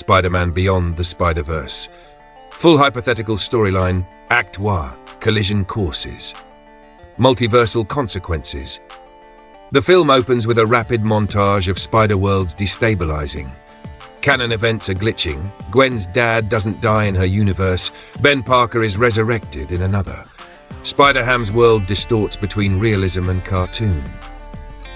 Spider-Man Beyond the Spider-Verse. Full hypothetical storyline, Act 1, collision courses. Multiversal consequences. The film opens with a rapid montage of Spider-Worlds destabilizing. Canon events are glitching. Gwen's dad doesn't die in her universe. Ben Parker is resurrected in another. Spider-Ham's world distorts between realism and cartoon.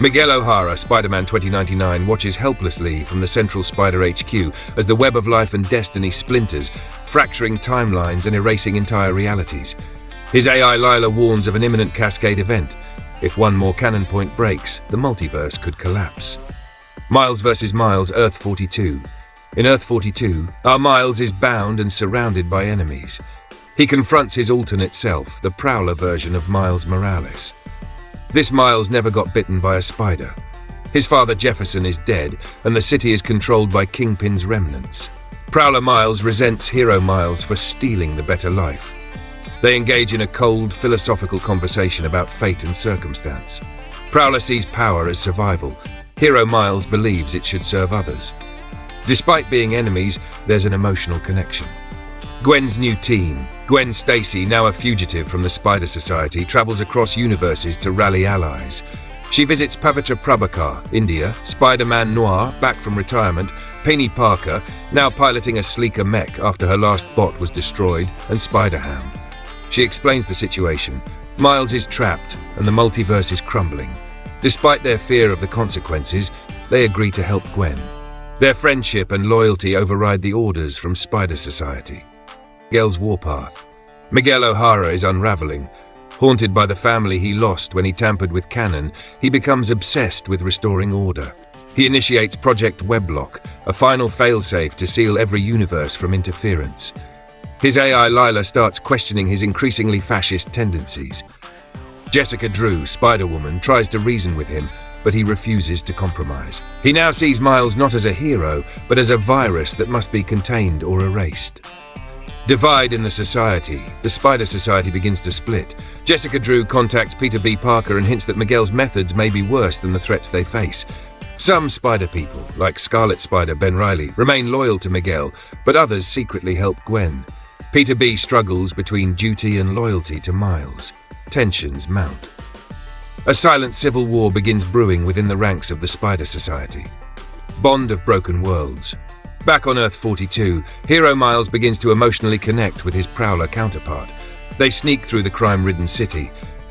Miguel O'Hara, Spider-Man 2099, watches helplessly from the central Spider HQ as the web of life and destiny splinters, fracturing timelines and erasing entire realities. His AI Lila warns of an imminent cascade event. If one more cannon point breaks, the multiverse could collapse. Miles vs. Miles, Earth 42. In Earth 42, our Miles is bound and surrounded by enemies. He confronts his alternate self, the Prowler version of Miles Morales. This Miles never got bitten by a spider. His father Jefferson is dead, and the city is controlled by Kingpin's remnants. Prowler Miles resents Hero Miles for stealing the better life. They engage in a cold, philosophical conversation about fate and circumstance. Prowler sees power as survival. Hero Miles believes it should serve others. Despite being enemies, there's an emotional connection. Gwen's new team. Gwen Stacy, now a fugitive from the Spider Society, travels across universes to rally allies. She visits Pavitra Prabhakar, India, Spider-Man Noir, back from retirement, Penny Parker, now piloting a sleeker mech after her last bot was destroyed, and Spider-Ham. She explains the situation. Miles is trapped, and the multiverse is crumbling. Despite their fear of the consequences, they agree to help Gwen. Their friendship and loyalty override the orders from Spider Society. Miguel's warpath. Miguel O'Hara is unraveling. Haunted by the family he lost when he tampered with canon, he becomes obsessed with restoring order. He initiates Project Weblock, a final failsafe to seal every universe from interference. His AI Lila starts questioning his increasingly fascist tendencies. Jessica Drew, Spider-Woman, tries to reason with him, but he refuses to compromise. He now sees Miles not as a hero, but as a virus that must be contained or erased. Divide in the society. The Spider Society begins to split. Jessica Drew contacts Peter B. Parker and hints that Miguel's methods may be worse than the threats they face. Some Spider people, like Scarlet Spider Ben Reilly, remain loyal to Miguel, but others secretly help Gwen. Peter B. struggles between duty and loyalty to Miles. Tensions mount. A silent civil war begins brewing within the ranks of the Spider Society. Bond of Broken Worlds. Back on Earth 42, Hero Miles begins to emotionally connect with his Prowler counterpart. They sneak through the crime-ridden city.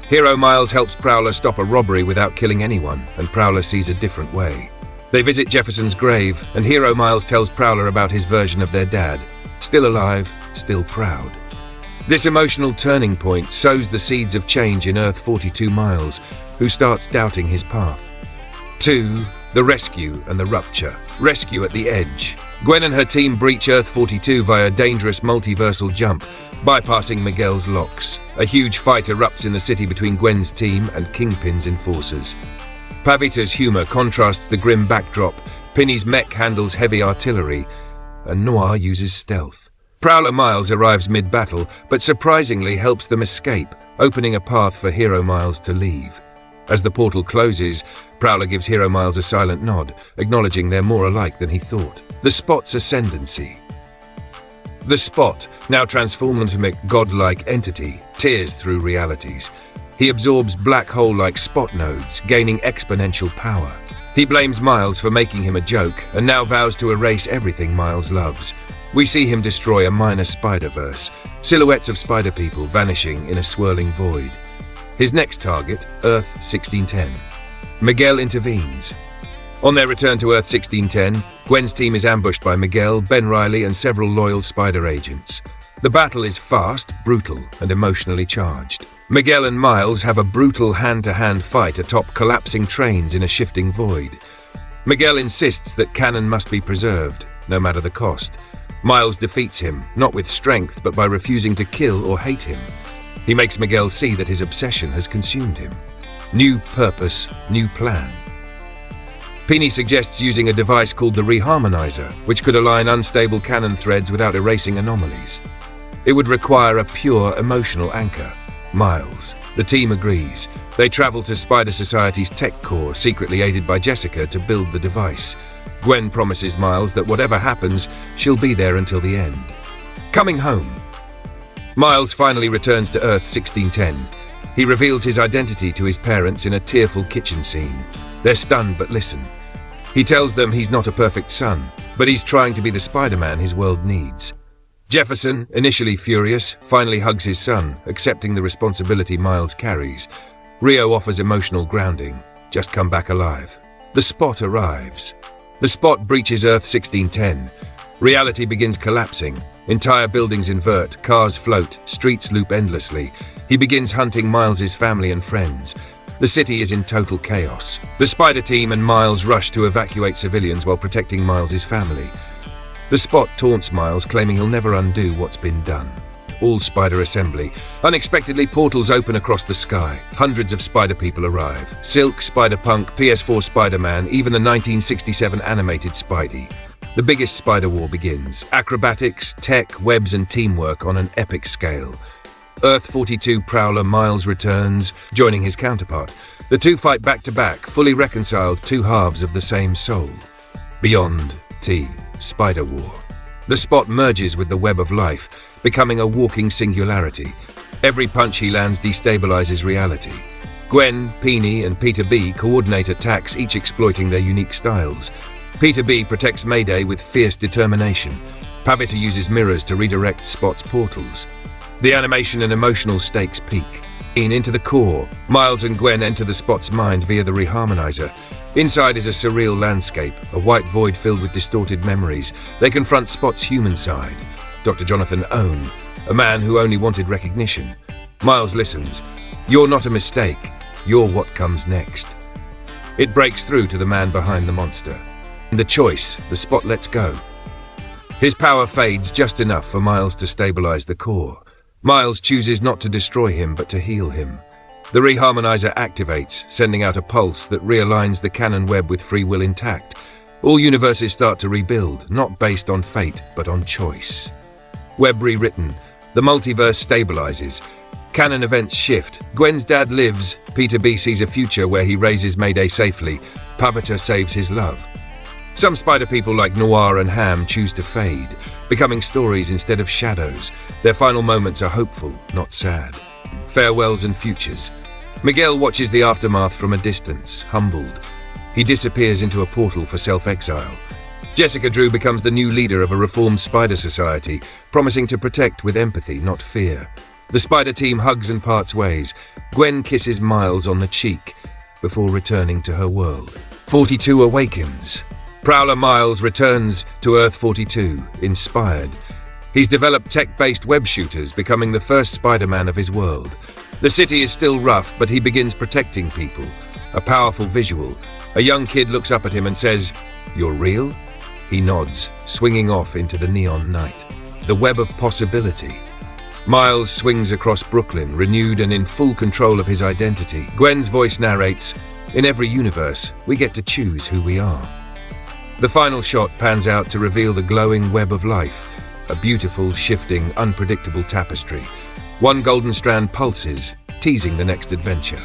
Hero Miles helps Prowler stop a robbery without killing anyone, and Prowler sees a different way. They visit Jefferson's grave, and Hero Miles tells Prowler about his version of their dad. Still alive, still proud. This emotional turning point sows the seeds of change in Earth 42 Miles, who starts doubting his path. 2. The Rescue and the Rupture. Rescue at the Edge. Gwen and her team breach Earth 42 via a dangerous multiversal jump, bypassing Miguel's locks. A huge fight erupts in the city between Gwen's team and Kingpin's enforcers. Pavita's humor contrasts the grim backdrop, Penny's mech handles heavy artillery, and Noir uses stealth. Prowler Miles arrives mid-battle, but surprisingly helps them escape, opening a path for Hero Miles to leave. As the portal closes, Prowler gives Hero Miles a silent nod, acknowledging they're more alike than he thought. The Spot's ascendancy. The Spot, now transformed into a godlike entity, tears through realities. He absorbs black hole-like spot nodes, gaining exponential power. He blames Miles for making him a joke, and now vows to erase everything Miles loves. We see him destroy a minor Spider-Verse, silhouettes of spider people vanishing in a swirling void. His next target, Earth 1610. Miguel intervenes. On their return to Earth 1610, Gwen's team is ambushed by Miguel, Ben Reilly, and several loyal Spider agents. The battle is fast, brutal, and emotionally charged. Miguel and Miles have a brutal hand-to-hand fight atop collapsing trains in a shifting void. Miguel insists that canon must be preserved, no matter the cost. Miles defeats him, not with strength, but by refusing to kill or hate him. He makes Miguel see that his obsession has consumed him. New purpose, new plan. Penny suggests using a device called the Reharmonizer, which could align unstable canon threads without erasing anomalies. It would require a pure emotional anchor. Miles. The team agrees. They travel to Spider Society's tech core, secretly aided by Jessica, to build the device. Gwen promises Miles that whatever happens, she'll be there until the end. Coming home. Miles finally returns to Earth 1610. He reveals his identity to his parents in a tearful kitchen scene. They're stunned but listen. He tells them he's not a perfect son, but he's trying to be the Spider-Man his world needs. Jefferson, initially furious, finally hugs his son, accepting the responsibility Miles carries. Rio offers emotional grounding. Just come back alive. The Spot arrives. The Spot breaches Earth 1610. Reality begins collapsing. Entire buildings invert, cars float, streets loop endlessly. He begins hunting Miles's family and friends. The city is in total chaos. The Spider Team and Miles rush to evacuate civilians while protecting Miles's family. The Spot taunts Miles, claiming he'll never undo what's been done. All Spider assembly. Unexpectedly, portals open across the sky. Hundreds of Spider people arrive. Silk, Spider-Punk, PS4 Spider-Man, even the 1967 animated Spidey. The biggest Spider War begins. Acrobatics, tech, webs and teamwork on an epic scale. Earth 42 Prowler Miles returns, joining his counterpart. The two fight back-to-back, fully reconciled, two halves of the same soul. Beyond T. Spider War. The Spot merges with the web of life, becoming a walking singularity. Every punch he lands destabilizes reality. Gwen, Peony, and Peter B coordinate attacks, each exploiting their unique styles. Peter B protects Mayday with fierce determination. Pavita uses mirrors to redirect Spot's portals. The animation and emotional stakes peak. Into the core, Miles and Gwen enter the Spot's mind via the reharmonizer. Inside is a surreal landscape, a white void filled with distorted memories. They confront Spot's human side. Dr. Jonathan Owen, a man who only wanted recognition. Miles listens. You're not a mistake. You're what comes next. It breaks through to the man behind the monster. The choice, the Spot lets go. His power fades just enough for Miles to stabilize the core. Miles chooses not to destroy him, but to heal him. The reharmonizer activates, sending out a pulse that realigns the canon web with free will intact. All universes start to rebuild, not based on fate, but on choice. Web rewritten. The multiverse stabilizes. Canon events shift. Gwen's dad lives. Peter B sees a future where he raises Mayday safely. Pavita saves his love. Some Spider people like Noir and Ham choose to fade, becoming stories instead of shadows. Their final moments are hopeful, not sad. Farewells and futures. Miguel watches the aftermath from a distance, humbled. He disappears into a portal for self-exile. Jessica Drew becomes the new leader of a reformed Spider Society, promising to protect with empathy, not fear. The Spider Team hugs and parts ways. Gwen kisses Miles on the cheek before returning to her world. 42 awakens. Prowler Miles returns to Earth 42, inspired. He's developed tech-based web shooters, becoming the first Spider-Man of his world. The city is still rough, but he begins protecting people. A powerful visual. A young kid looks up at him and says, "You're real?" He nods, swinging off into the neon night. The web of possibility. Miles swings across Brooklyn, renewed and in full control of his identity. Gwen's voice narrates, "In every universe, we get to choose who we are." The final shot pans out to reveal the glowing web of life, a beautiful, shifting, unpredictable tapestry. One golden strand pulses, teasing the next adventure.